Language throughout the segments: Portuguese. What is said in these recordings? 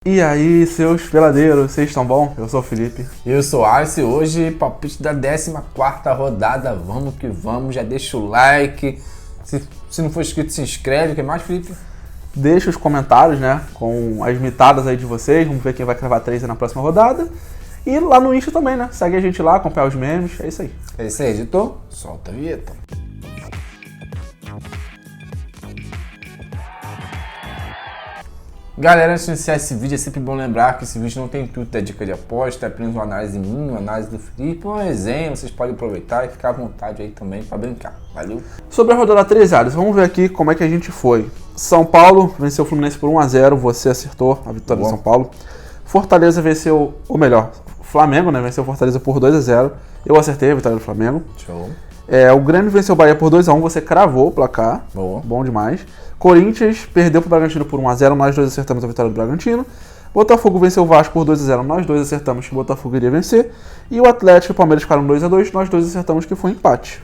E aí, seus peladeiros, vocês estão bom? Eu sou o Felipe. Eu sou o Arce, hoje palpite da 14ª rodada, vamos que vamos, já deixa o like, se não for inscrito se inscreve, o que mais, Felipe? Deixa os comentários, né, com as mitadas aí de vocês, vamos ver quem vai cravar 3 na próxima rodada. E lá no Insta também, né, segue a gente lá, acompanha os memes, é isso aí. É isso aí, editor, solta a vinheta. Galera, antes de iniciar esse vídeo, é sempre bom lembrar que esse vídeo não tem intuito da dica de aposta, é apenas uma análise minha, uma análise do Felipe, uma resenha, vocês podem aproveitar e ficar à vontade aí também para brincar, valeu? Sobre a rodada 13, Alisson, vamos ver aqui como é que a gente foi. São Paulo venceu o Fluminense por 1-0, você acertou a vitória do São Paulo. Fortaleza venceu, ou melhor, Flamengo, né, venceu o Fortaleza por 2-0, eu acertei a vitória do Flamengo. Show. O Grêmio venceu o Bahia por 2-1, você cravou o placar, Boa. Bom demais. Corinthians perdeu para o Bragantino por 1-0, nós dois acertamos a vitória do Bragantino. Botafogo venceu o Vasco por 2-0, nós dois acertamos que o Botafogo iria vencer. E o Atlético e o Palmeiras ficaram 2-2, nós dois acertamos que foi empate.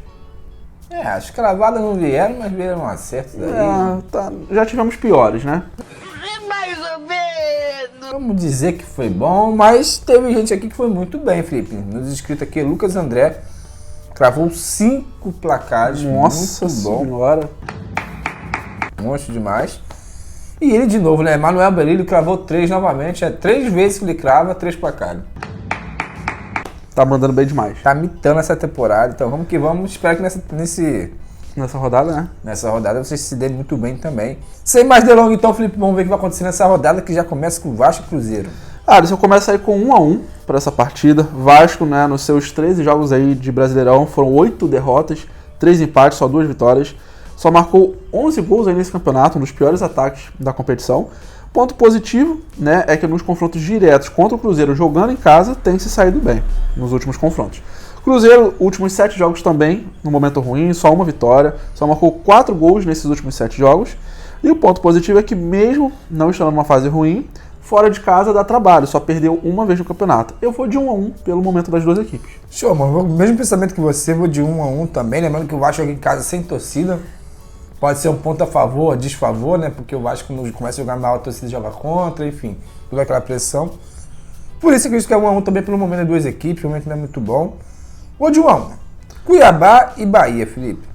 As cravadas não vieram, mas vieram um acerto daí. Já tivemos piores, né? Mais ou menos. Vamos dizer que foi bom, mas teve gente aqui que foi muito bem, Felipe. Nos inscritos aqui, Lucas André cravou 5 placares, Nossa muito bom. Senhora. Monstro demais. E ele de novo, né? Manuel Berilho cravou 3 novamente. É 3 vezes que ele crava, 3 placares. Tá mandando bem demais. Tá mitando essa temporada. Então vamos que vamos. Espero que Nessa rodada, né? nessa rodada vocês se dêem muito bem também. Sem mais delongas, então, Felipe, vamos ver o que vai acontecer nessa rodada que já começa com o Vasco e Cruzeiro. Eu começo aí com 1-1 para essa partida. Vasco, né, nos seus 13 jogos aí de Brasileirão, foram 8 derrotas, 3 empates, só 2 vitórias. Só marcou 11 gols aí nesse campeonato, um dos piores ataques da competição. Ponto positivo, né, é que nos confrontos diretos contra o Cruzeiro, jogando em casa, tem se saído bem nos últimos confrontos. Cruzeiro, últimos 7 jogos também, no momento ruim, só uma vitória, só marcou 4 gols nesses últimos 7 jogos. E o ponto positivo é que mesmo não estando numa fase ruim, fora de casa dá trabalho, só perdeu uma vez no campeonato. Eu vou de 1-1 pelo momento das duas equipes. Show, mano. Mesmo pensamento que você, vou de 1-1 também. Lembrando que o Vasco joga em casa sem torcida. Pode ser um ponto a favor, a desfavor, né? Porque o Vasco quando começa a jogar mal, a torcida joga contra, enfim, toda aquela pressão. Por isso que eu acredito que é 1-1 também pelo momento das duas equipes, o momento não é muito bom. Vou de 1-1. Cuiabá e Bahia, Felipe.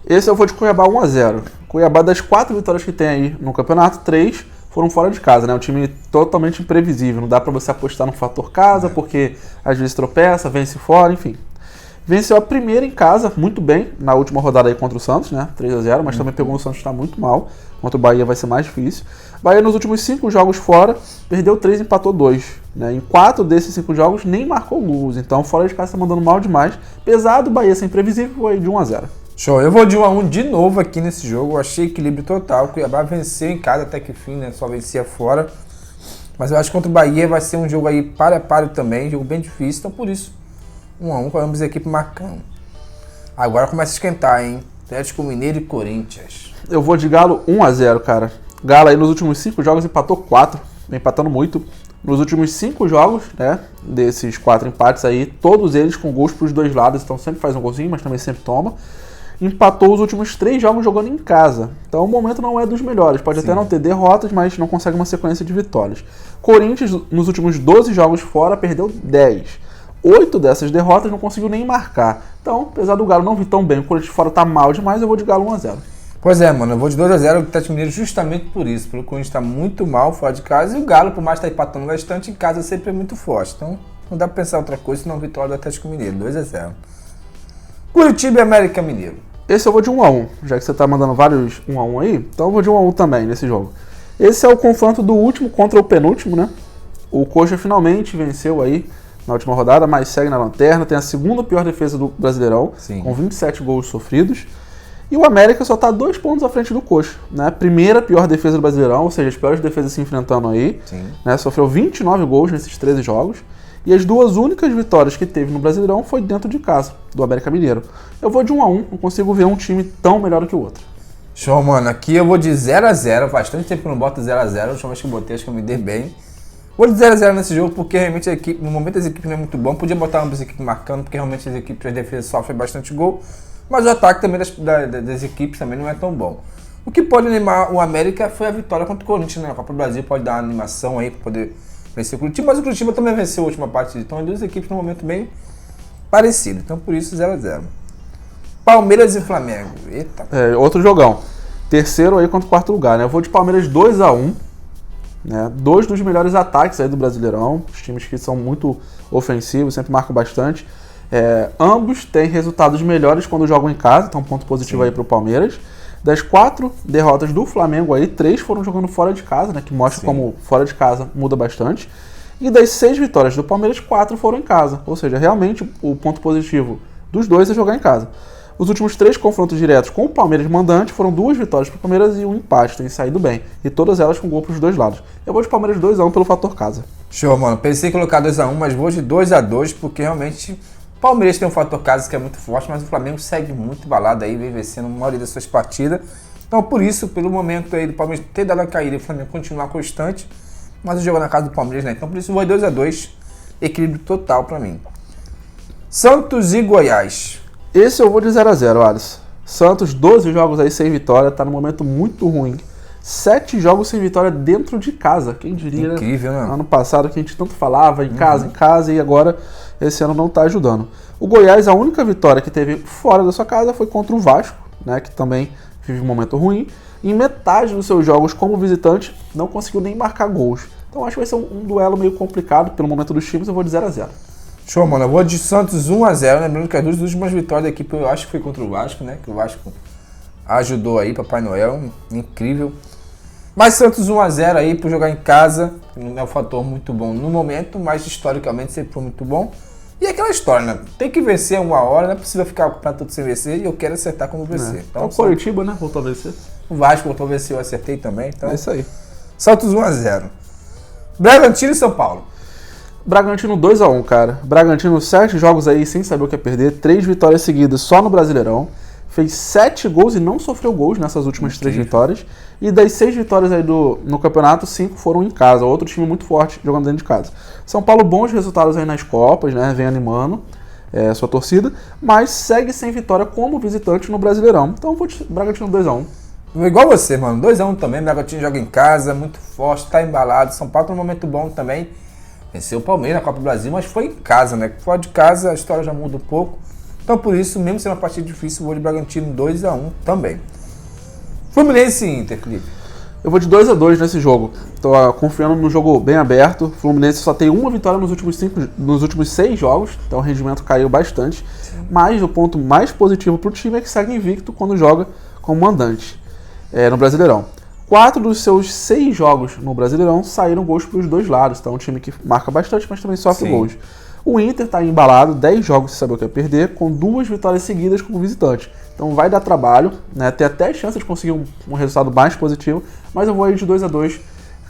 Esse eu vou de Cuiabá 1-0. Cuiabá, das 4 vitórias que tem aí no campeonato, 3 foram fora de casa, né? Um time totalmente imprevisível. Não dá pra você apostar no fator casa, porque às vezes tropeça, vence fora, enfim. Venceu a primeira em casa, muito bem, na última rodada aí contra o Santos, né? 3-0, mas também pegou o Santos, está muito mal. Contra o Bahia vai ser mais difícil. Bahia nos últimos 5 jogos fora, perdeu 3 e empatou 2. Né? Em 4 desses 5 jogos nem marcou gols, então fora de casa está mandando mal demais. Pesado, Bahia ser imprevisível, foi de 1-0. Show, eu vou de 1-1 de novo aqui nesse jogo, eu achei equilíbrio total. O Cuiabá venceu em casa até que fim, né? Só vencia fora. Mas eu acho que contra o Bahia vai ser um jogo aí para também, jogo bem difícil, então por isso 1-1 com ambas as equipes marcando. Agora começa a esquentar, hein? Atlético Mineiro e Corinthians. Eu vou de Galo 1-0, cara. Galo aí nos últimos 5 jogos empatou 4, vem empatando muito. Nos últimos 5 jogos, né, desses 4 empates aí, todos eles com gols pros dois lados, então sempre faz um golzinho, mas também sempre toma. Empatou os últimos 3 jogos jogando em casa. Então o momento não é dos melhores. Pode até não ter derrotas, mas não consegue uma sequência de vitórias. Corinthians, nos últimos 12 jogos fora, perdeu 10. 8 dessas derrotas não conseguiu nem marcar. Então, apesar do Galo não vir tão bem, o Corinthians fora tá mal demais, eu vou de Galo 1-0. Pois é, mano, eu vou de 2-0 o Atlético Mineiro justamente por isso. Pelo Corinthians tá muito mal fora de casa e o Galo, por mais estar empatando bastante, em casa sempre é muito forte. Então, não dá pra pensar outra coisa senão vitória do Atlético Mineiro, 2-0. Curitiba e América Mineiro. Esse eu vou de 1-1, já que você tá mandando vários 1-1 aí, então eu vou de 1-1 também nesse jogo. Esse é o confronto do último contra o penúltimo, né? O Coxa finalmente venceu aí na última rodada, mas segue na lanterna, tem a segunda pior defesa do Brasileirão, com 27 gols sofridos. E o América só tá 2 pontos à frente do Coxa, né? Primeira pior defesa do Brasileirão, ou seja, as piores defesas se enfrentando aí. Né? Sofreu 29 gols nesses 13 jogos. E as 2 únicas vitórias que teve no Brasileirão foi dentro de casa, do América Mineiro. Eu vou de 1-1, não consigo ver um time tão melhor do que o outro. Show, mano. Aqui eu vou de 0-0, bastante tempo que eu não boto 0-0, a última vez que eu botei, acho que eu me dei bem. Vou de 0-0 nesse jogo porque realmente a equipe, no momento as equipes não é muito bom. Podia botar ambas as equipes marcando, porque realmente as equipes, as defesas sofrem bastante gol. Mas o ataque também das equipes também não é tão bom. O que pode animar o América foi a vitória contra o Corinthians, né? A Copa do Brasil pode dar uma animação aí para poder vencer o Curitiba, mas o Curitiba também venceu a última partida. Então, as duas equipes num momento bem parecido. Então, por isso, 0x0. Palmeiras e Flamengo. Eita. Outro jogão. Terceiro aí contra o quarto lugar, né? Eu vou de Palmeiras 2x1. Né? Dois dos melhores ataques aí do Brasileirão. Os times que são muito ofensivos, sempre marcam bastante. Ambos têm resultados melhores quando jogam em casa. Então, ponto positivo aí pro Palmeiras. Das 4 derrotas do Flamengo aí, 3 foram jogando fora de casa, né? Que mostra como fora de casa muda bastante. E das 6 vitórias do Palmeiras, 4 foram em casa. Ou seja, realmente o ponto positivo dos dois é jogar em casa. Os últimos 3 confrontos diretos com o Palmeiras mandante foram 2 vitórias para o Palmeiras e um empate, tem saído bem. E todas elas com gol para os dois lados. Eu vou de Palmeiras 2x1 pelo fator casa. Show, mano. Pensei em colocar 2x1, mas vou de 2x2, porque realmente o Palmeiras tem um fator casa que é muito forte, mas o Flamengo segue muito balado aí, vem vencendo a maioria das suas partidas. Então, por isso, pelo momento aí do Palmeiras ter dado a caída e o Flamengo continuar constante, mas o jogo na casa do Palmeiras, né? Então, por isso, vou 2x2, equilíbrio total para mim. Santos e Goiás. Esse eu vou de 0x0, Alisson. Santos, 12 jogos aí sem vitória, tá num momento muito ruim. 7 jogos sem vitória dentro de casa. Quem diria, incrível, né? Ano passado que a gente tanto falava em casa, e agora esse ano não tá ajudando. O Goiás, a única vitória que teve fora da sua casa foi contra o Vasco, né, que também vive um momento ruim. Em metade dos seus jogos como visitante, não conseguiu nem marcar gols. Então acho que vai ser um duelo meio complicado pelo momento dos times, eu vou de 0x0. Show, mano. Eu vou de Santos 1x0, lembrando que as duas últimas vitórias da equipe eu acho que foi contra o Vasco, né? Que o Vasco ajudou aí, Papai Noel, incrível. Mas Santos 1x0 aí por jogar em casa, não é um fator muito bom no momento, mas historicamente sempre foi muito bom. E é aquela história, né? Tem que vencer uma hora, não é possível ficar pra tudo sem vencer e eu quero acertar como vencer. Então, o Coritiba, né? Voltou a vencer. O Vasco voltou a vencer, eu acertei também. Então, é isso aí. Santos 1x0. Bragantino e São Paulo. Bragantino 2x1, cara. Bragantino 7 jogos aí sem saber o que é perder, 3 vitórias seguidas só no Brasileirão. Fez 7 gols e não sofreu gols nessas últimas 3 vitórias. E das 6 vitórias aí no campeonato, 5 foram em casa. Outro time muito forte jogando dentro de casa. São Paulo, bons resultados aí nas Copas, né? Vem animando sua torcida. Mas segue sem vitória como visitante no Brasileirão. Então eu vou de Bragantino 2x1. Igual você, mano. 2x1 também. Bragantino joga em casa, muito forte, tá embalado. São Paulo tá num momento bom também. Venceu o Palmeiras na Copa do Brasil, mas foi em casa, né? Fora de casa a história já muda um pouco. Então por isso, mesmo sendo uma partida difícil, vou de Bragantino 2x1 também. Fluminense e Inter, Felipe. Eu vou de 2x2 nesse jogo. Tô confiando no jogo bem aberto. O Fluminense só tem uma vitória nos últimos 6 jogos, então o rendimento caiu bastante. Sim. Mas o ponto mais positivo pro time é que segue invicto quando joga como mandante no Brasileirão. 4 dos seus 6 jogos no Brasileirão saíram gols para os dois lados. Então é um time que marca bastante, mas também sofre gols. O Inter está embalado, 10 jogos sem saber o que é perder, com 2 vitórias seguidas como visitante. Então vai dar trabalho, né? Tem até chance de conseguir um resultado mais positivo, mas eu vou aí de 2x2,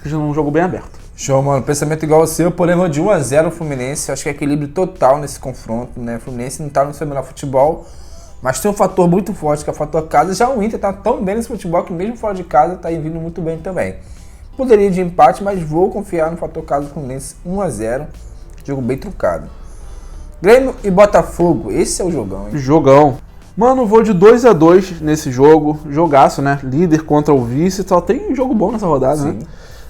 que já é um jogo bem aberto. Show, mano. Pensamento igual ao seu, porém vou de 1x0 o Fluminense. Acho que é equilíbrio total nesse confronto, né? O Fluminense não está no seu melhor futebol, mas tem um fator muito forte, que é o fator casa. Já o Inter tá tão bem nesse futebol que mesmo fora de casa tá vindo muito bem também. Poderia ir de empate, mas vou confiar no fator casa do Fluminense 1x0. Jogo bem trucado. Grêmio e Botafogo. Esse é o jogão, hein? Jogão. Mano, vou de 2x2 nesse jogo. Jogaço, né? Líder contra o vice. Só tem jogo bom nessa rodada, né?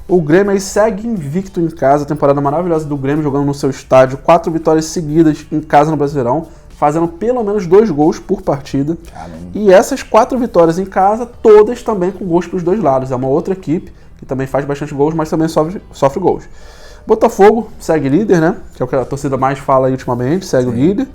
O Grêmio aí segue invicto em casa. Temporada maravilhosa do Grêmio, jogando no seu estádio. 4 vitórias seguidas em casa no Brasileirão, fazendo pelo menos 2 gols por partida. Caramba. E essas 4 vitórias em casa, todas também com gols para os dois lados. É uma outra equipe que também faz bastante gols, mas também sofre gols. Botafogo segue líder, né? Que é o que a torcida mais fala aí ultimamente, segue o líder.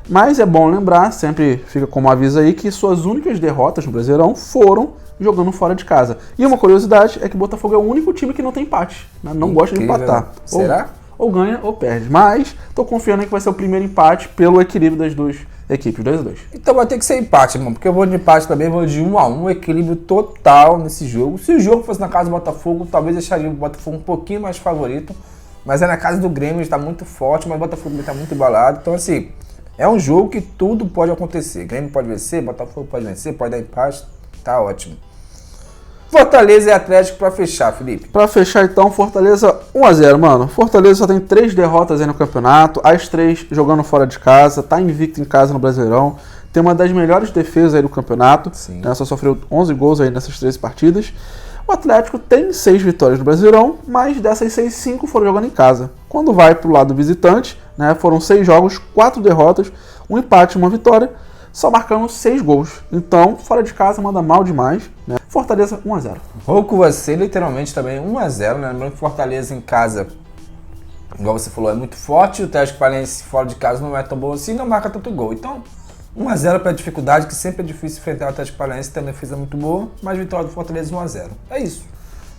Mas é bom lembrar, sempre fica como aviso aí, que suas únicas derrotas no Brasileirão foram jogando fora de casa. E uma curiosidade é que o Botafogo é o único time que não tem empate, né? Não gosta de empatar. Será? Ou ganha ou perde. Mas tô confiando em que vai ser o primeiro empate pelo equilíbrio das duas equipes, 2x2. Então vai ter que ser empate, irmão, porque eu vou de empate também, vou de 1x1, equilíbrio total nesse jogo. Se o jogo fosse na casa do Botafogo, talvez deixaria o Botafogo um pouquinho mais favorito, mas é na casa do Grêmio, está muito forte, mas o Botafogo está muito embalado. Então assim, é um jogo que tudo pode acontecer. Grêmio pode vencer, Botafogo pode vencer, pode dar empate, tá ótimo. Fortaleza e Atlético pra fechar, Felipe. Pra fechar então, Fortaleza 1x0, mano. Fortaleza só tem 3 derrotas aí no campeonato, as 3 jogando fora de casa, tá invicto em casa no Brasileirão, tem uma das melhores defesas aí do campeonato, Sim. né? Só sofreu 11 gols aí nessas 13 partidas. O Atlético tem 6 vitórias no Brasileirão, mas dessas 6, 5 foram jogando em casa. Quando vai pro lado visitante, né, foram 6 jogos, 4 derrotas, 1 empate e 1 vitória, só marcando 6 gols. Então, fora de casa, manda mal demais, né? Fortaleza 1-0. Vou com você, literalmente também 1-0, né? Lembrando que Fortaleza em casa, igual você falou, é muito forte. O Atlético Paranaense fora de casa não é tão bom assim, não marca tanto gol. Então, 1-0 para a dificuldade, que sempre é difícil enfrentar o Atlético Paranaense, tem uma defesa muito boa, mas vitória do Fortaleza 1-0. É isso.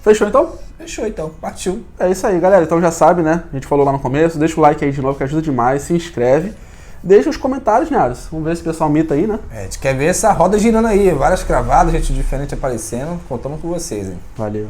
Fechou então? Fechou então, partiu. É isso aí, galera. Então já sabe, né? A gente falou lá no começo. Deixa o like aí de novo, que ajuda demais. Se inscreve. Deixa os comentários, né, Alisson? Vamos ver se o pessoal mita aí, né? A gente quer ver essa roda girando aí, várias cravadas, gente diferente aparecendo. Contamos com vocês, hein? Valeu.